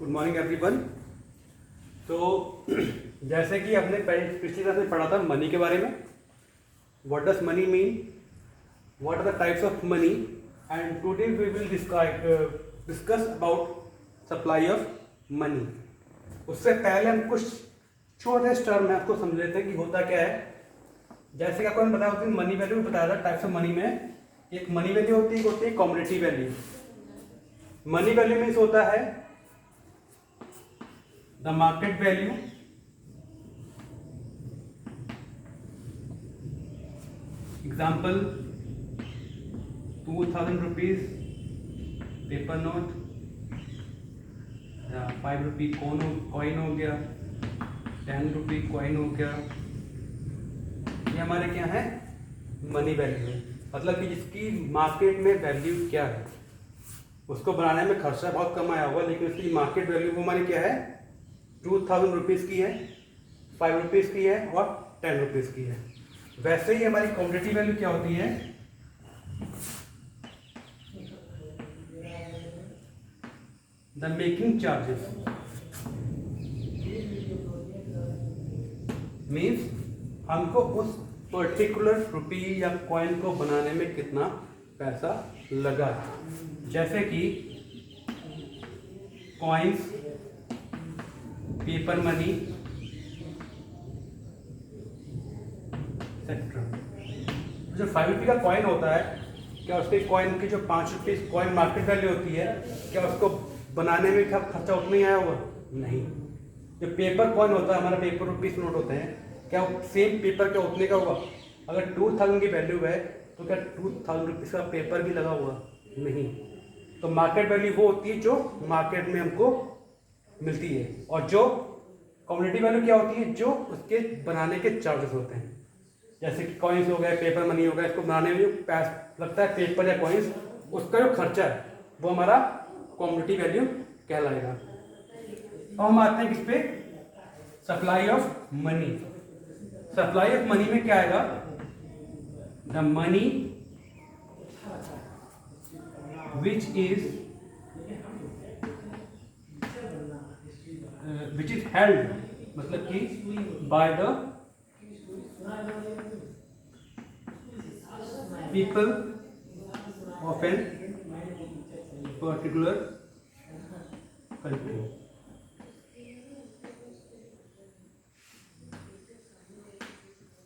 Good morning everyone. तो जैसे कि हमने पिछली क्लास में पढ़ा था मनी के बारे में, what does money mean, what are the types of money, and today we will discuss about supply of money. उससे पहले हम कुछ छोटे टर्म में आपको समझ लेते हैं कि होता क्या है। जैसे कि आपको बताया होती है मनी वैल्यू में बताया था, टाइप्स ऑफ मनी में एक मनी वैल्यू होती है commodity value. Money value means होता है the market value example 2000 rupees paper note, 5 rupee coin हो गया, 10 रुपी कॉइन हो गया। ये हमारे क्या है मनी वैल्यू है, मतलब कि जिसकी मार्केट में वैल्यू क्या है। उसको बनाने में खर्चा बहुत कम आया होगा, लेकिन उसकी मार्केट वैल्यू वो हमारी क्या है 2000 रुपीज़ की है, 5 रुपीज़ की है और 10 रुपीज़ की है। वैसे ही हमारी कमोडिटी वैल्यू क्या होती है, द मेकिंग चार्जेस मीन्स हमको उस पर्टिकुलर रुपी या कॉइन को बनाने में कितना पैसा लगा। जैसे कि कॉइन्स, पेपर मनी एक्सेट्रा। जो 5 रुपये का कॉइन होता है, क्या उसके कॉइन की जो 5 रुपये कॉइन मार्केट वैल्यू होती है, क्या उसको बनाने में क्या खर्चा उतना ही आया होगा? नहीं। जो पेपर कॉइन होता है, हमारा पेपर रुपीस नोट होते हैं, क्या सेम पेपर क्या उतने का होगा? अगर 2000 की वैल्यू है तो क्या 2000 रुपीज़ का पेपर भी लगा हुआ? नहीं। तो मार्केट वैल्यू वो होती है जो मार्केट में हमको मिलती है, और जो कमोडिटी वैल्यू क्या होती है, जो उसके बनाने के चार्जेस होते हैं। जैसे कि कॉइन्स हो गए, पेपर मनी हो गया, इसको बनाने में जो पैसा लगता है पेपर या कॉइन्स, उसका जो खर्चा है वो हमारा कमोडिटी वैल्यू कहलाएगा। अब हम आते हैं किस पे, supply of money. Supply of money में क्या आएगा, the money which is held, मतलब कि by the people of an particular country।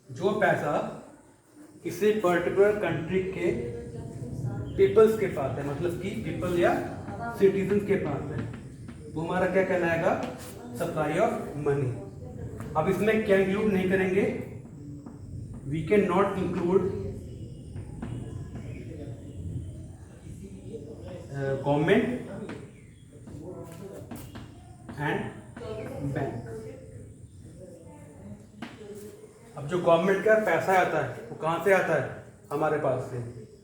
जो पैसा किसी पर्टिकुलर कंट्री के पीपल्स के पास है, मतलब कि पीपल या सिटीजन के पास है, वो हमारा क्या कहलाएगा, सप्लाई ऑफ मनी। अब इसमें क्या इंक्लूड नहीं करेंगे, we can not include government and bank. अब जो गवर्नमेंट का पैसा आता है वो कहाँ से आता है, हमारे पास से,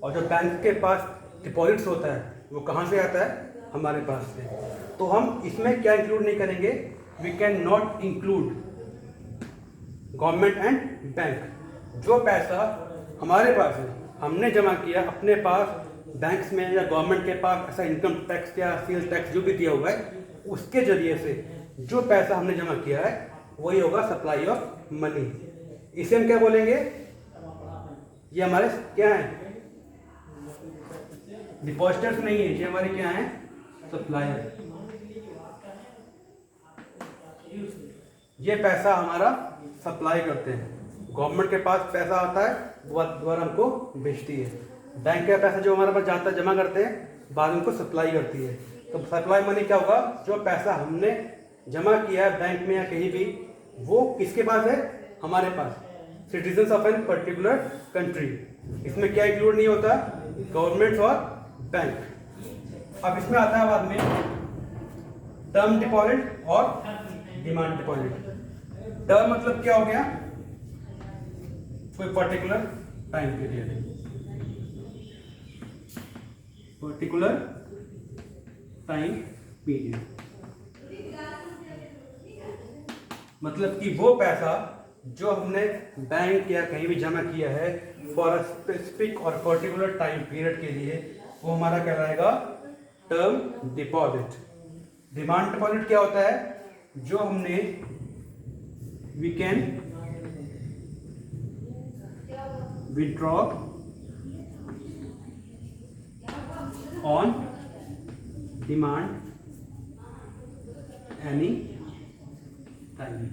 और जो बैंक के पास डिपॉजिट्स होता है वो कहाँ से आता है, हमारे पास से। तो हम इसमें क्या इंक्लूड नहीं करेंगे, we can not include government and bank. जो पैसा हमारे पास है, हमने जमा किया अपने पास बैंक्स में या गवर्नमेंट के पास, ऐसा इनकम टैक्स या सेल्स टैक्स जो भी दिया हुआ है, उसके जरिए से जो पैसा हमने जमा किया है वही होगा सप्लाई ऑफ मनी। इसे हम क्या बोलेंगे, ये हमारे क्या है, डिपॉजिटर्स नहीं है, ये हमारे क्या है, सप्लायर। ये पैसा हमारा सप्लाई करते हैं, गवर्नमेंट के पास पैसा आता है, वो द्वारा हमको भेजती है। बैंक का पैसा जो हमारे पास जाता है, जमा करते हैं, बाद में उनको सप्लाई करती है। तो सप्लाई मनी क्या होगा, जो पैसा हमने जमा किया है बैंक में या कहीं भी, वो किसके पास है, हमारे पास, citizens of an particular country. इसमें क्या इंक्लूड नहीं होता, गवर्नमेंट और बैंक। अब इसमें आता है बाद में टर्म डिपॉजिट और डिमांड डिपॉजिट। टर्म मतलब क्या हो गया, कोई particular time period, particular time period, मतलब कि वो पैसा जो हमने बैंक या कहीं भी जमा किया है फॉर अ स्पेसिफिक और पर्टिकुलर टाइम पीरियड के लिए, वो हमारा कहलाएगा टर्म डिपॉजिट। डिमांड डिपॉजिट क्या होता है? जो हमने we can withdraw on demand any time.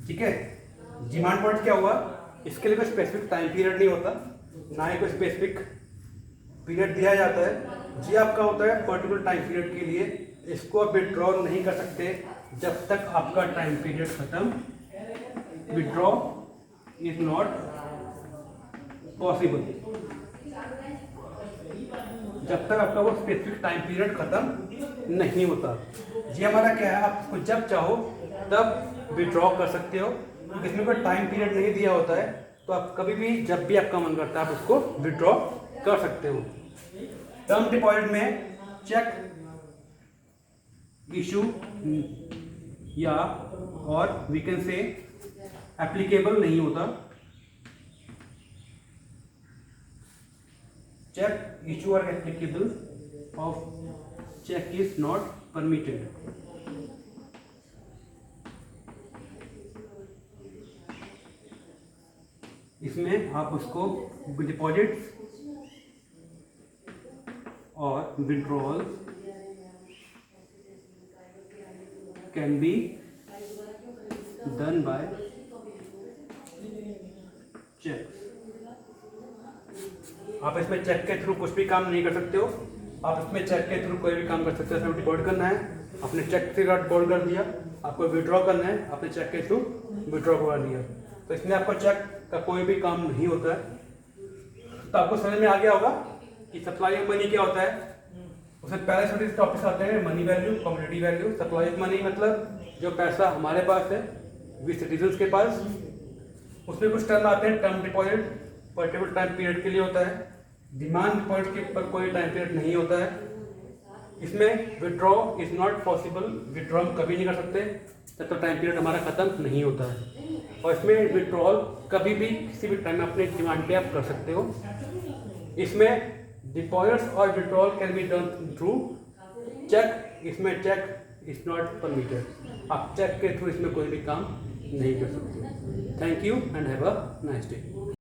ठीक है, डिमांड डिपॉजिट क्या हुआ? इसके लिए कोई स्पेसिफिक टाइम पीरियड नहीं होता, ना ही कोई स्पेसिफिक पीरियड दिया जाता है। जी आपका होता है पर्टिकुलर टाइम पीरियड के लिए, इसको आप विड्रॉ नहीं कर सकते जब तक आपका टाइम पीरियड खत्म। विड्रॉ इज नॉट पॉसिबल जब तक आपका वो स्पेसिफिक टाइम पीरियड खत्म नहीं होता। जी हमारा क्या है, आप जब चाहो तब विड्रॉ कर सकते हो, इसमें कोई टाइम पीरियड नहीं दिया होता है, तो आप कभी भी जब भी आपका मन करता है आप उसको विड्रॉ कर सकते हो। टर्म डिपॉजिट में चेक इशू या और वी कैन से एप्लीकेबल नहीं होता। चेक इशू और applicable of cheque is not permitted. इसमें आप उसको डिपॉजिट और withdrawal can be done by cheque. आप इसमें चेक के थ्रू कुछ भी काम नहीं कर सकते हो, आप इसमें चेक के थ्रू कोई भी काम कर सकते हो। इसमें डिपॉजिट करना है, अपने चेक से डिपॉजिट कर दिया, आपको विड्रॉ करना है, अपने चेक के थ्रू विड्रॉ करवा दिया, तो इसमें आपको चेक का कोई भी काम नहीं होता है। तो आपको समझ में आ गया होगा कि सप्लाई ऑफ मनी क्या होता है। उससे पहले छोटे से टॉपिक्स आते हैं, money value, commodity value. Supply of money मतलब जो पैसा हमारे पास है वी सिटीजन्स के पास, उसमें कुछ टर्म आते हैं। Term deposit particular time period के लिए होता है। डिमांड डिपॉजिट के ऊपर कोई टाइम पीरियड नहीं होता है। इसमें withdraw is not possible, withdraw हम कभी नहीं कर सकते जब तक टाइम पीरियड हमारा खत्म नहीं होता है। और इसमें विड्रॉल कभी भी किसी भी टाइम अपने डिमांड पे आप कर सकते हो। इसमें डिपॉजिट्स और withdrawal can be done through cheque. इसमें चेक इज नॉट परमिटेड, आप चेक के थ्रू इसमें कोई भी काम नहीं कर सकते। Thank you and have a nice day.